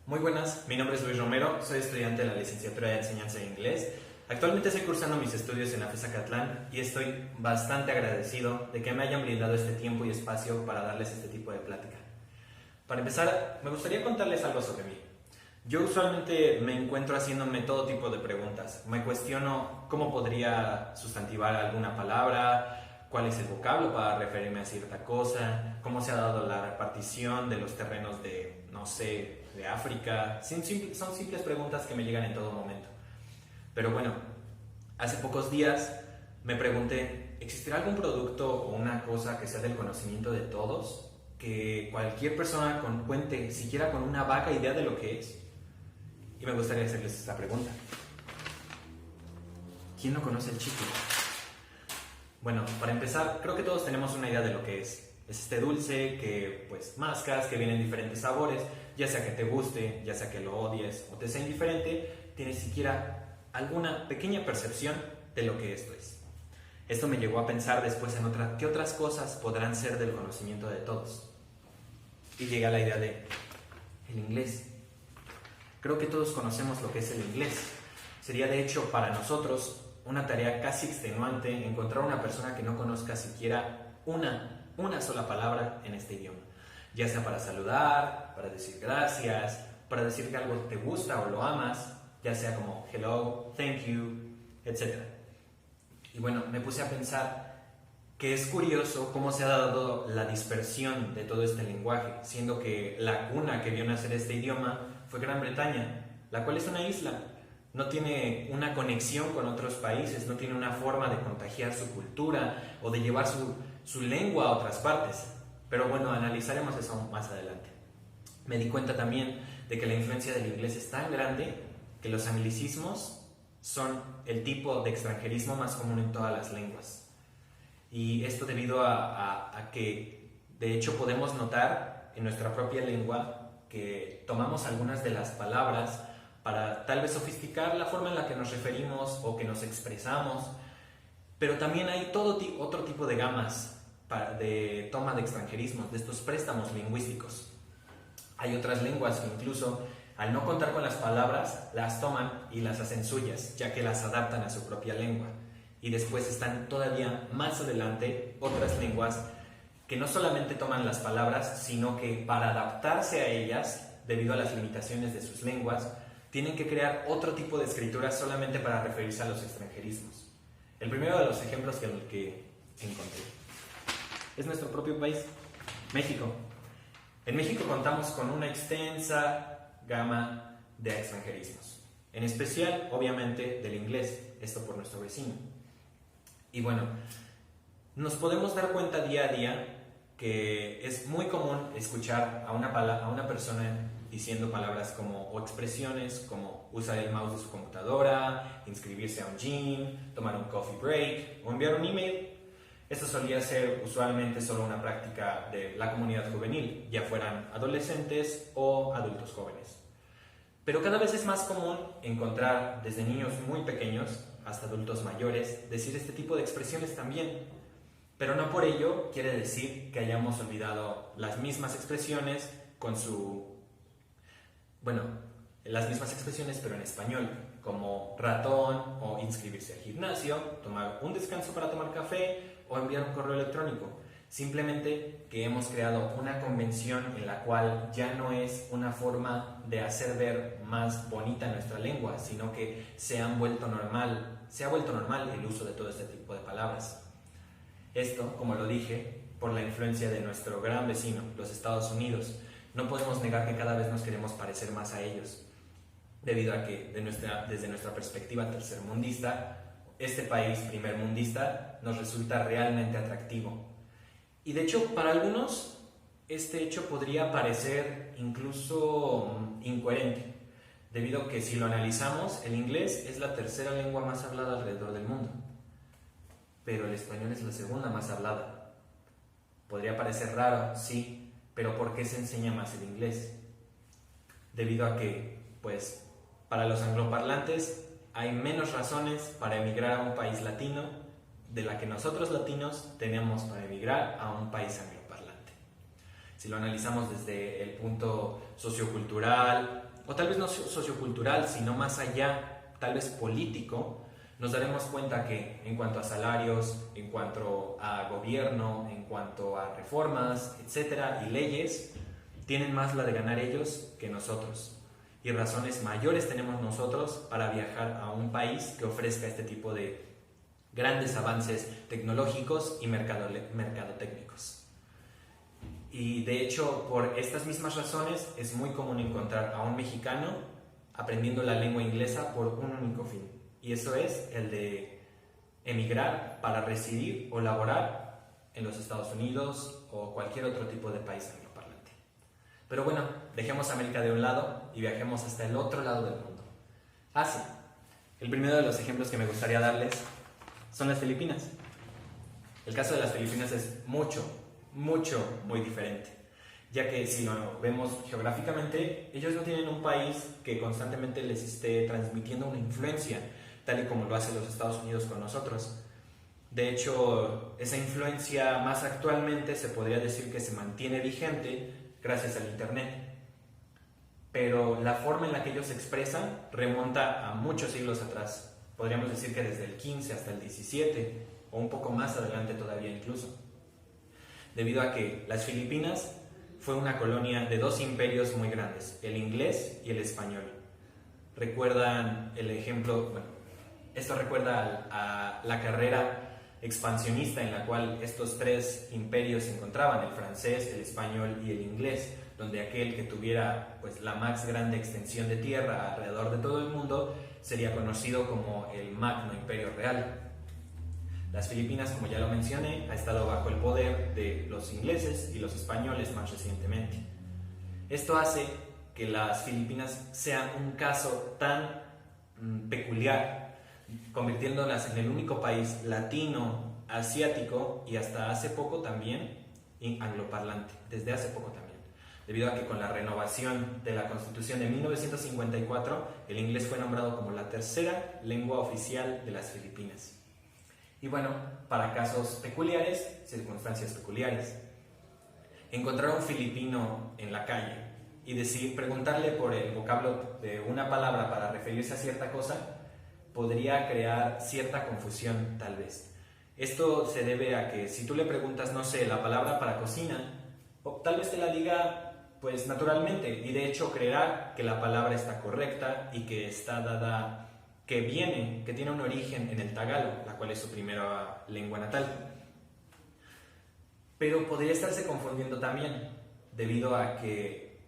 Muy buenas, mi nombre es Luis Romero, soy estudiante de la licenciatura de Enseñanza de Inglés. Actualmente estoy cursando mis estudios en la FES Acatlán y estoy bastante agradecido de que me hayan brindado este tiempo y espacio para darles este tipo de plática. Para empezar, me gustaría contarles algo sobre mí. Yo usualmente me encuentro haciéndome todo tipo de preguntas. Me cuestiono cómo podría sustantivar alguna palabra, cuál es el vocablo para referirme a cierta cosa, cómo se ha dado la repartición de los terrenos de, no sé, de África. Son simples preguntas que me llegan en todo momento. Pero bueno, hace pocos días me pregunté, ¿existirá algún producto o una cosa que sea del conocimiento de todos? Que cualquier persona cuente siquiera con una vaga idea de lo que es. Y me gustaría hacerles esta pregunta. ¿Quién no conoce el chicle? Bueno, para empezar, creo que todos tenemos una idea de lo que es. Es este dulce que pues mascas, que viene en diferentes sabores, ya sea que te guste, ya sea que lo odies o te sea indiferente, tienes siquiera alguna pequeña percepción de lo que esto es. Esto me llevó a pensar después en qué otras cosas podrán ser del conocimiento de todos. Y llegué a la idea de el inglés. Creo que todos conocemos lo que es el inglés. Sería de hecho para nosotros una tarea casi extenuante encontrar una persona que no conozca siquiera una sola palabra en este idioma. Ya sea para saludar, para decir gracias, para decir que algo te gusta o lo amas, ya sea como hello, thank you, etc. Y bueno, me puse a pensar que es curioso cómo se ha dado la dispersión de todo este lenguaje, siendo que la cuna que vio nacer este idioma fue Gran Bretaña, la cual es una isla. No tiene una conexión con otros países, no tiene una forma de contagiar su cultura o de llevar su lengua a otras partes. Pero bueno, analizaremos eso más adelante. Me di cuenta también de que la influencia del inglés es tan grande que los anglicismos son el tipo de extranjerismo más común en todas las lenguas. Y esto debido a que, de hecho, podemos notar en nuestra propia lengua que tomamos algunas de las palabras para tal vez sofisticar la forma en la que nos referimos o que nos expresamos, pero también hay otro tipo de gamas de toma de extranjerismos, de estos préstamos lingüísticos. Hay otras lenguas que incluso, al no contar con las palabras, las toman y las hacen suyas, ya que las adaptan a su propia lengua. Y después están todavía más adelante otras lenguas que no solamente toman las palabras, sino que para adaptarse a ellas, debido a las limitaciones de sus lenguas, tienen que crear otro tipo de escritura solamente para referirse a los extranjerismos. El primero de los ejemplos que encontré es nuestro propio país, México. En México contamos con una extensa gama de extranjerismos, en especial, obviamente, del inglés, esto por nuestro vecino. Y bueno, nos podemos dar cuenta día a día que es muy común escuchar a una persona diciendo palabras como o expresiones como usar el mouse de su computadora, inscribirse a un gym, tomar un coffee break o enviar un email. Esto solía ser usualmente solo una práctica de la comunidad juvenil, ya fueran adolescentes o adultos jóvenes. Pero cada vez es más común encontrar desde niños muy pequeños hasta adultos mayores decir este tipo de expresiones también. Pero no por ello quiere decir que hayamos olvidado las mismas expresiones las mismas expresiones pero en español, como ratón o inscribirse al gimnasio, tomar un descanso para tomar café o enviar un correo electrónico. Simplemente que hemos creado una convención en la cual ya no es una forma de hacer ver más bonita nuestra lengua, sino que se ha vuelto normal el uso de todo este tipo de palabras. Esto, como lo dije, por la influencia de nuestro gran vecino, los Estados Unidos. No podemos negar que cada vez nos queremos parecer más a ellos, debido a que desde nuestra perspectiva tercermundista, este país primermundista nos resulta realmente atractivo. Y de hecho, para algunos, este hecho podría parecer incluso incoherente, debido a que si lo analizamos, el inglés es la tercera lengua más hablada alrededor del mundo, pero el español es la segunda más hablada. Podría parecer raro, sí, pero ¿por qué se enseña más el inglés? Debido a que, pues, para los angloparlantes hay menos razones para emigrar a un país latino de la que nosotros latinos tenemos para emigrar a un país angloparlante. Si lo analizamos desde el punto sociocultural, o tal vez no sociocultural, sino más allá, tal vez político, nos daremos cuenta que en cuanto a salarios, en cuanto a gobierno, en cuanto a reformas, etcétera, y leyes, tienen más la de ganar ellos que nosotros. Y razones mayores tenemos nosotros para viajar a un país que ofrezca este tipo de grandes avances tecnológicos y mercadotécnicos. Y de hecho, por estas mismas razones, es muy común encontrar a un mexicano aprendiendo la lengua inglesa por un único fin. Y eso es el de emigrar para residir o laborar en los Estados Unidos o cualquier otro tipo de país angloparlante. Pero bueno, dejemos América de un lado y viajemos hasta el otro lado del mundo. Asia. El primero de los ejemplos que me gustaría darles son las Filipinas. El caso de las Filipinas es muy diferente, ya que si lo vemos geográficamente, ellos no tienen un país que constantemente les esté transmitiendo una influencia, tal y como lo hace los Estados Unidos con nosotros. De hecho, esa influencia más actualmente se podría decir que se mantiene vigente gracias al Internet. Pero la forma en la que ellos se expresan remonta a muchos siglos atrás. Podríamos decir que desde el 15 hasta el 17, o un poco más adelante todavía incluso. Debido a que las Filipinas fue una colonia de dos imperios muy grandes, el inglés y el español. ¿Recuerdan el ejemplo? Bueno, esto recuerda a la carrera expansionista en la cual estos tres imperios se encontraban, el francés, el español y el inglés, donde aquel que tuviera pues, la más grande extensión de tierra alrededor de todo el mundo sería conocido como el Magno Imperio Real. Las Filipinas, como ya lo mencioné, ha estado bajo el poder de los ingleses y los españoles más recientemente. Esto hace que las Filipinas sean un caso tan peculiar, convirtiéndolas en el único país latino, asiático y hasta hace poco también angloparlante, desde hace poco también. Debido a que con la renovación de la Constitución de 1954, el inglés fue nombrado como la tercera lengua oficial de las Filipinas. Y bueno, para casos peculiares, circunstancias peculiares. Encontrar a un filipino en la calle y preguntarle por el vocablo de una palabra para referirse a cierta cosa podría crear cierta confusión, tal vez. Esto se debe a que si tú le preguntas, no sé, la palabra para cocina, tal vez te la diga pues naturalmente, y de hecho creerá que la palabra está correcta y que está dada, que tiene un origen en el tagalo, la cual es su primera lengua natal. Pero podría estarse confundiendo también, debido a que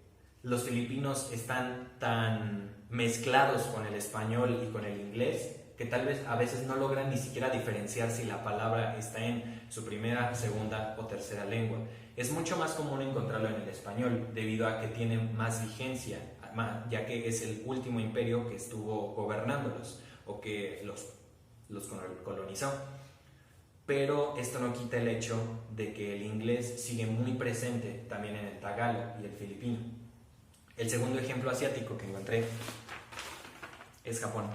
los filipinos están tan mezclados con el español y con el inglés, que tal vez a veces no logran ni siquiera diferenciar si la palabra está en su primera, segunda o tercera lengua. Es mucho más común encontrarlo en el español, debido a que tiene más vigencia, ya que es el último imperio que estuvo gobernándolos, o que los colonizó. Pero esto no quita el hecho de que el inglés sigue muy presente también en el tagalo y el filipino. El segundo ejemplo asiático que encontré es Japón.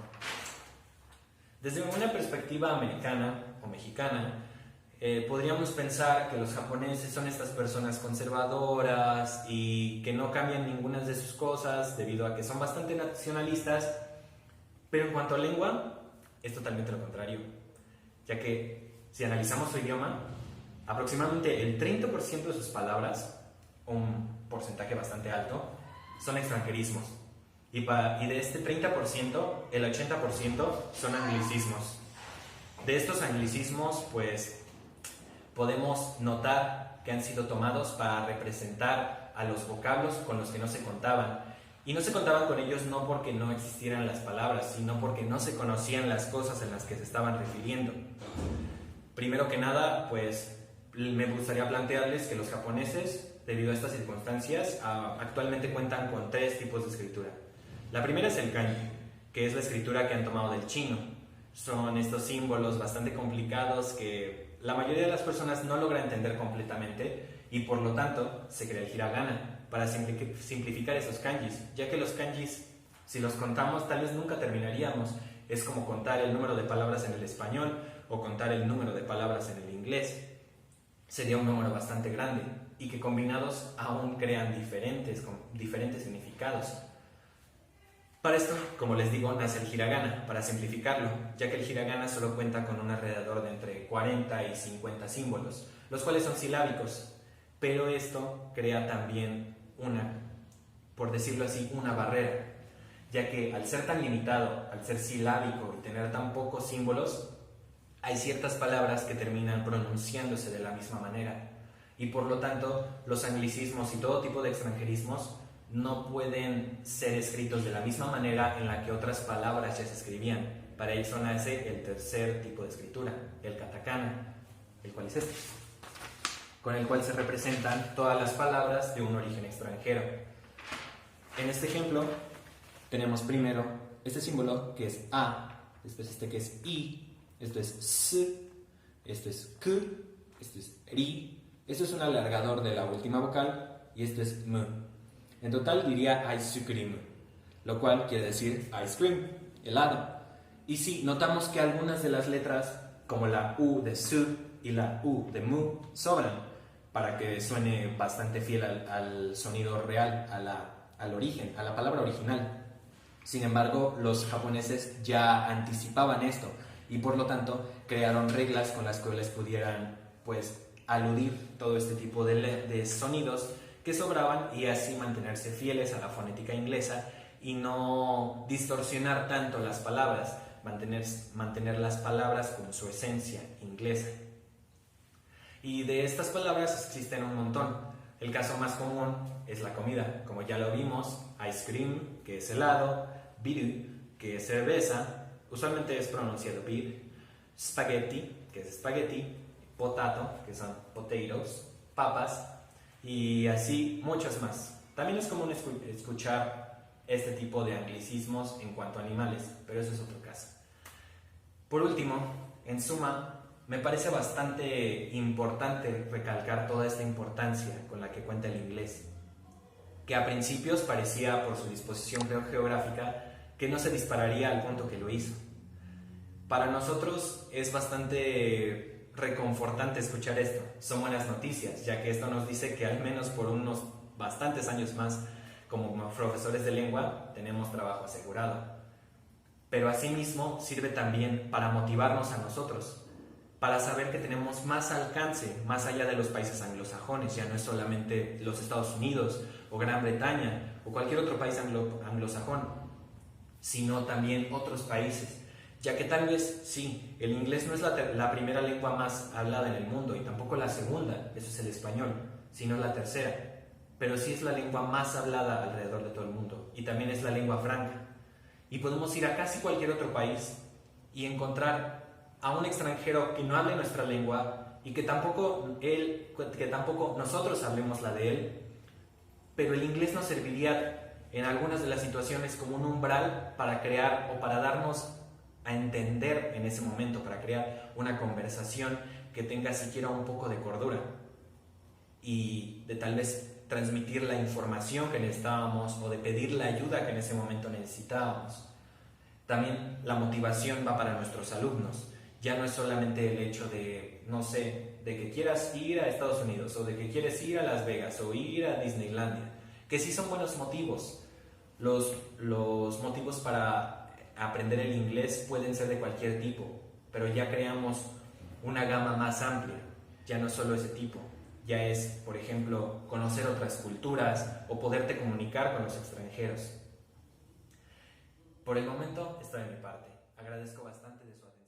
Desde una perspectiva americana o mexicana, podríamos pensar que los japoneses son estas personas conservadoras y que no cambian ninguna de sus cosas debido a que son bastante nacionalistas, pero en cuanto a lengua, es totalmente lo contrario, ya que si analizamos su idioma, aproximadamente el 30% de sus palabras, un porcentaje bastante alto, son extranjerismos. Y de este 30%, el 80% son anglicismos. De estos anglicismos, pues, podemos notar que han sido tomados para representar a los vocablos con los que no se contaban. Y no se contaban con ellos no porque no existieran las palabras, sino porque no se conocían las cosas en las que se estaban refiriendo. Primero que nada, pues, me gustaría plantearles que los japoneses, debido a estas circunstancias, actualmente cuentan con 3 tipos de escritura. La primera es el kanji, que es la escritura que han tomado del chino. Son estos símbolos bastante complicados que la mayoría de las personas no logra entender completamente y por lo tanto se crea el hiragana para simplificar esos kanjis, ya que los kanjis, si los contamos, tal vez nunca terminaríamos. Es como contar el número de palabras en el español o contar el número de palabras en el inglés. Sería un número bastante grande y que combinados aún crean diferentes significados. Para esto, como les digo, nace el hiragana, para simplificarlo, ya que el hiragana solo cuenta con un alrededor de entre 40 y 50 símbolos, los cuales son silábicos, pero esto crea también por decirlo así, una barrera, ya que al ser tan limitado, al ser silábico y tener tan pocos símbolos, hay ciertas palabras que terminan pronunciándose de la misma manera, y por lo tanto los anglicismos y todo tipo de extranjerismos no pueden ser escritos de la misma manera en la que otras palabras ya se escribían. Para eso nace el tercer tipo de escritura, el katakana, el cual es este, con el cual se representan todas las palabras de un origen extranjero. En este ejemplo tenemos primero este símbolo que es A, después este que es I, esto es S, esto es K, esto es RI, esto es un alargador de la última vocal y esto es M. En total diría ice cream, lo cual quiere decir ice cream, helado. Y sí, notamos que algunas de las letras, como la U de su y la U de mu, sobran para que suene bastante fiel al sonido real, al origen, a la palabra original. Sin embargo, los japoneses ya anticipaban esto y por lo tanto crearon reglas con las cuales pudieran aludir todo este tipo de sonidos que sobraban y así mantenerse fieles a la fonética inglesa y no distorsionar tanto las palabras, mantener las palabras con su esencia inglesa. Y de estas palabras existen un montón. El caso más común es la comida, como ya lo vimos, ice cream, que es helado, biru, que es cerveza, usualmente es pronunciado bir, spaghetti, que es espagueti, potato, que son potatoes, papas, y así muchas más. También es común escuchar este tipo de anglicismos en cuanto a animales, pero eso es otro caso. Por último, en suma, me parece bastante importante recalcar toda esta importancia con la que cuenta el inglés, que a principios parecía, por su disposición geográfica, que no se dispararía al punto que lo hizo. Para nosotros es bastante reconfortante escuchar esto. Son buenas noticias, ya que esto nos dice que al menos por unos bastantes años más, como profesores de lengua, tenemos trabajo asegurado. Pero asimismo sirve también para motivarnos a nosotros, para saber que tenemos más alcance más allá de los países anglosajones. Ya no es solamente los Estados Unidos o Gran Bretaña o cualquier otro país anglosajón, sino también otros países. Ya que tal vez, sí, el inglés no es la primera lengua más hablada en el mundo y tampoco la segunda, eso es el español, sino la tercera, pero sí es la lengua más hablada alrededor de todo el mundo y también es la lengua franca. Y podemos ir a casi cualquier otro país y encontrar a un extranjero que no hable nuestra lengua y que tampoco nosotros hablemos la de él, pero el inglés nos serviría en algunas de las situaciones como un umbral para crear o para darnos a entender en ese momento, para crear una conversación que tenga siquiera un poco de cordura y de tal vez transmitir la información que necesitábamos o de pedir la ayuda que en ese momento necesitábamos. También la motivación va para nuestros alumnos. Ya no es solamente el hecho de, no sé, de que quieras ir a Estados Unidos o de que quieres ir a Las Vegas o ir a Disneylandia, que sí son buenos motivos. Los motivos para aprender el inglés pueden ser de cualquier tipo, pero ya creamos una gama más amplia, ya no solo ese tipo, ya es, por ejemplo, conocer otras culturas o poderte comunicar con los extranjeros. Por el momento, esto de mi parte. Agradezco bastante de su atención.